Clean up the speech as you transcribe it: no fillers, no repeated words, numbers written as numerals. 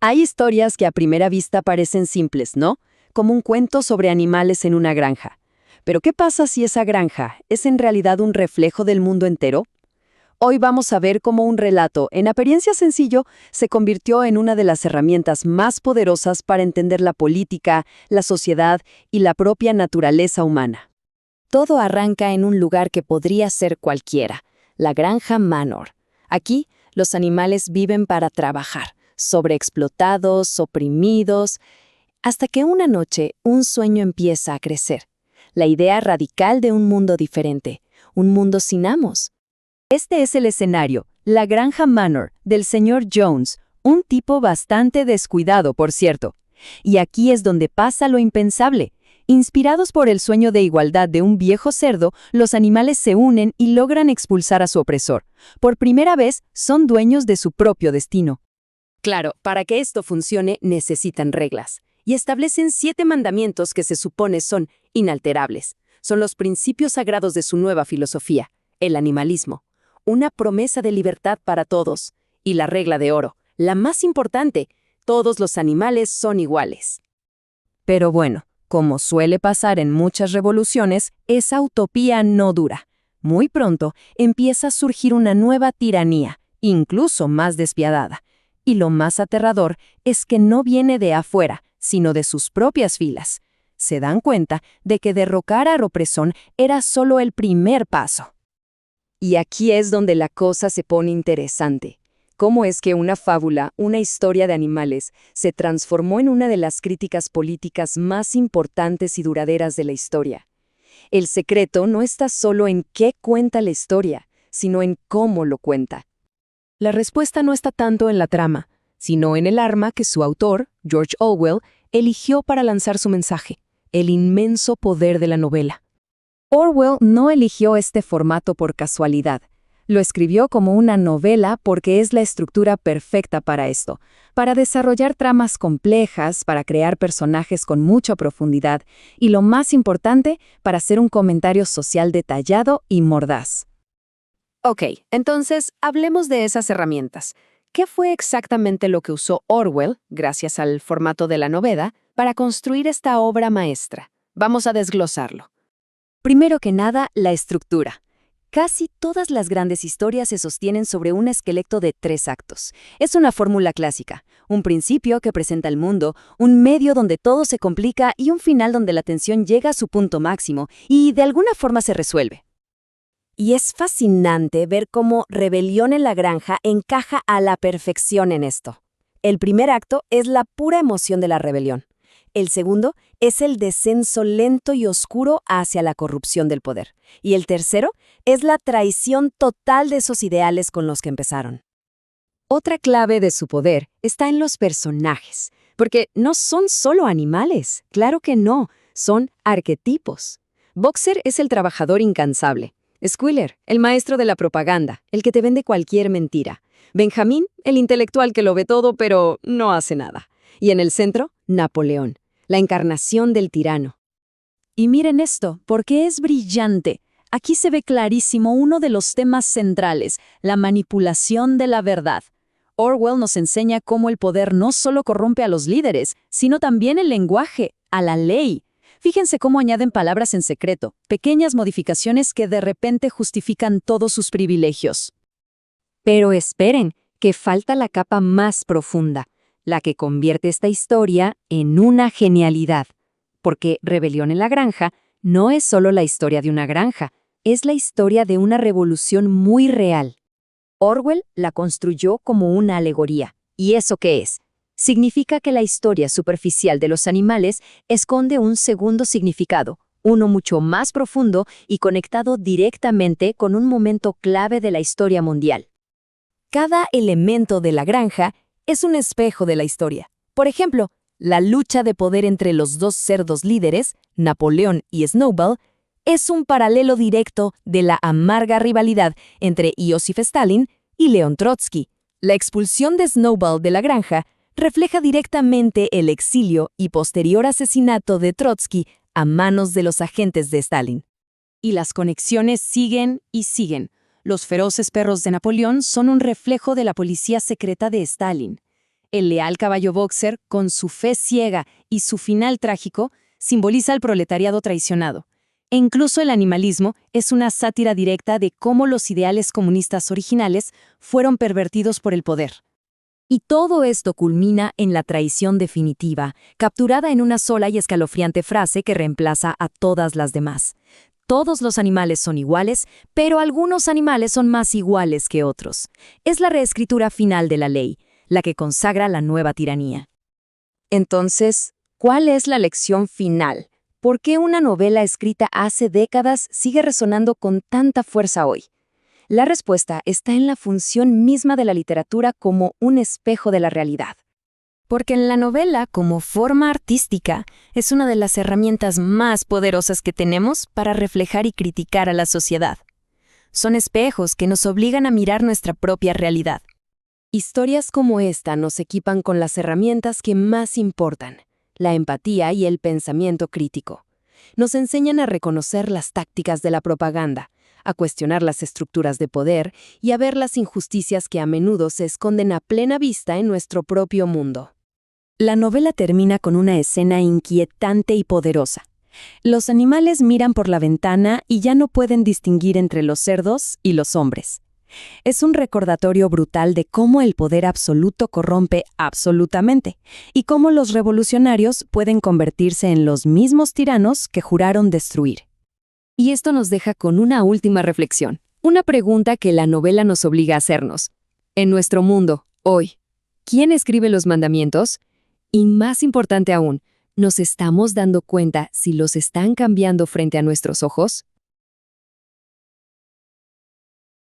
Hay historias que a primera vista parecen simples, ¿no? Como un cuento sobre animales en una granja. Pero ¿qué pasa si esa granja es en realidad un reflejo del mundo entero? Hoy vamos a ver cómo un relato, en apariencia sencillo, se convirtió en una de las herramientas más poderosas para entender la política, la sociedad y la propia naturaleza humana. Todo arranca en un lugar que podría ser cualquiera, la Granja Manor. Aquí, los animales viven para trabajar, sobreexplotados, oprimidos, hasta que una noche un sueño empieza a crecer. La idea radical de un mundo diferente, un mundo sin amos. Este es el escenario, la Granja Manor, del señor Jones, un tipo bastante descuidado, por cierto. Y aquí es donde pasa lo impensable. Inspirados por el sueño de igualdad de un viejo cerdo, los animales se unen y logran expulsar a su opresor. Por primera vez, son dueños de su propio destino. Claro, para que esto funcione necesitan reglas, y establecen 7 mandamientos que se supone son inalterables. Son los principios sagrados de su nueva filosofía, el animalismo. Una promesa de libertad para todos. Y la regla de oro, la más importante, todos los animales son iguales. Pero bueno, como suele pasar en muchas revoluciones, esa utopía no dura. Muy pronto empieza a surgir una nueva tiranía, incluso más despiadada. Y lo más aterrador es que no viene de afuera, sino de sus propias filas. Se dan cuenta de que derrocar a opresor era solo el primer paso. Y aquí es donde la cosa se pone interesante. ¿Cómo es que una fábula, una historia de animales, se transformó en una de las críticas políticas más importantes y duraderas de la historia? El secreto no está solo en qué cuenta la historia, sino en cómo lo cuenta. La respuesta no está tanto en la trama, sino en el arma que su autor, George Orwell, eligió para lanzar su mensaje, el inmenso poder de la novela. Orwell no eligió este formato por casualidad. Lo escribió como una novela porque es la estructura perfecta para esto, para desarrollar tramas complejas, para crear personajes con mucha profundidad y, lo más importante, para hacer un comentario social detallado y mordaz. Ok, entonces hablemos de esas herramientas. ¿Qué fue exactamente lo que usó Orwell, gracias al formato de la novela, para construir esta obra maestra? Vamos a desglosarlo. Primero que nada, la estructura. Casi todas las grandes historias se sostienen sobre un esqueleto de 3 actos. Es una fórmula clásica, un principio que presenta el mundo, un medio donde todo se complica y un final donde la tensión llega a su punto máximo y de alguna forma se resuelve. Y es fascinante ver cómo Rebelión en la Granja encaja a la perfección en esto. El primer acto es la pura emoción de la rebelión. El segundo es el descenso lento y oscuro hacia la corrupción del poder. Y el tercero es la traición total de esos ideales con los que empezaron. Otra clave de su poder está en los personajes, porque no son solo animales, claro que no, son arquetipos. Boxer es el trabajador incansable. Squealer, el maestro de la propaganda, el que te vende cualquier mentira. Benjamín, el intelectual que lo ve todo pero no hace nada. Y en el centro, Napoleón, la encarnación del tirano. Y miren esto, porque es brillante. Aquí se ve clarísimo uno de los temas centrales, la manipulación de la verdad. Orwell nos enseña cómo el poder no solo corrompe a los líderes, sino también el lenguaje, a la ley. Fíjense cómo añaden palabras en secreto, pequeñas modificaciones que de repente justifican todos sus privilegios. Pero esperen, que falta la capa más profunda, la que convierte esta historia en una genialidad. Porque Rebelión en la Granja no es solo la historia de una granja, es la historia de una revolución muy real. Orwell la construyó como una alegoría. ¿Y eso qué es? Significa que la historia superficial de los animales esconde un segundo significado, uno mucho más profundo y conectado directamente con un momento clave de la historia mundial. Cada elemento de la granja es un espejo de la historia. Por ejemplo, la lucha de poder entre los 2 cerdos líderes, Napoleón y Snowball, es un paralelo directo de la amarga rivalidad entre Iosif Stalin y León Trotsky. La expulsión de Snowball de la granja refleja directamente el exilio y posterior asesinato de Trotsky a manos de los agentes de Stalin. Y las conexiones siguen y siguen. Los feroces perros de Napoleón son un reflejo de la policía secreta de Stalin. El leal caballo boxer, con su fe ciega y su final trágico, simboliza al proletariado traicionado. E incluso el animalismo es una sátira directa de cómo los ideales comunistas originales fueron pervertidos por el poder. Y todo esto culmina en la traición definitiva, capturada en una sola y escalofriante frase que reemplaza a todas las demás. Todos los animales son iguales, pero algunos animales son más iguales que otros. Es la reescritura final de la ley, la que consagra la nueva tiranía. Entonces, ¿cuál es la lección final? ¿Por qué una novela escrita hace décadas sigue resonando con tanta fuerza hoy? La respuesta está en la función misma de la literatura como un espejo de la realidad. Porque en la novela, como forma artística, es una de las herramientas más poderosas que tenemos para reflejar y criticar a la sociedad. Son espejos que nos obligan a mirar nuestra propia realidad. Historias como esta nos equipan con las herramientas que más importan, la empatía y el pensamiento crítico. Nos enseñan a reconocer las tácticas de la propaganda, a cuestionar las estructuras de poder y a ver las injusticias que a menudo se esconden a plena vista en nuestro propio mundo. La novela termina con una escena inquietante y poderosa. Los animales miran por la ventana y ya no pueden distinguir entre los cerdos y los hombres. Es un recordatorio brutal de cómo el poder absoluto corrompe absolutamente y cómo los revolucionarios pueden convertirse en los mismos tiranos que juraron destruir. Y esto nos deja con una última reflexión, una pregunta que la novela nos obliga a hacernos. En nuestro mundo, hoy, ¿quién escribe los mandamientos? Y más importante aún, ¿nos estamos dando cuenta si los están cambiando frente a nuestros ojos?